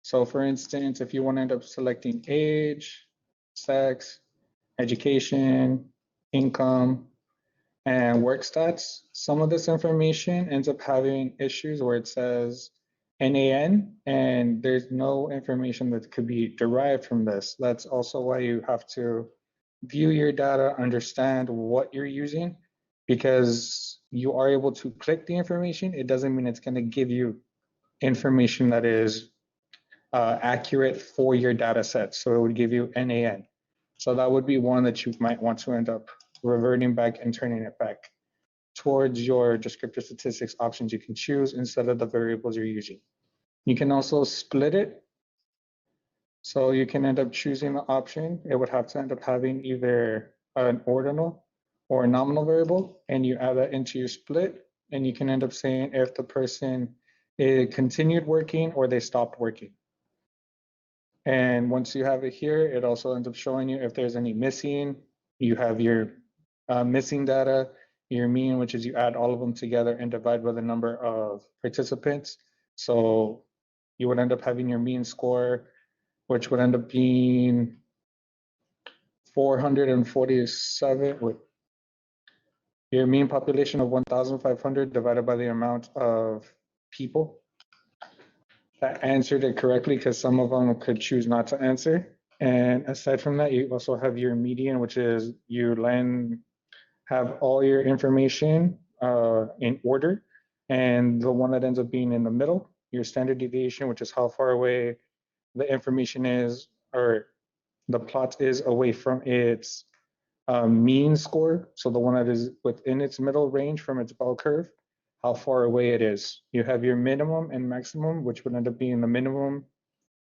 So for instance, if you want to end up selecting age, sex, education, income, and work stats, some of this information ends up having issues where it says NAN, and there's no information that could be derived from this. That's also why you have to view your data, understand what you're using, because you are able to click the information. It doesn't mean it's going to give you information that is accurate for your data set. So it would give you NAN. So that would be one that you might want to end up reverting back and turning it back towards your descriptive statistics options you can choose instead of the variables you're using. You can also split it. So you can end up choosing the option. It would have to end up having either an ordinal or a nominal variable, and you add that into your split, and you can end up saying if the person continued working or they stopped working. And once you have it here, it also ends up showing you if there's any missing. You have your missing data, your mean, which is you add all of them together and divide by the number of participants. So you would end up having your mean score, which would end up being 447 with your mean population of 1,500 divided by the amount of people that answered it correctly, because some of them could choose not to answer. And aside from that, you also have your median, which is you then have all your information in order. And the one that ends up being in the middle, your standard deviation, which is how far away the information is, or the plot is away from its mean score. So the one that is within its middle range from its bell curve, how far away it is. You have your minimum and maximum, which would end up being the minimum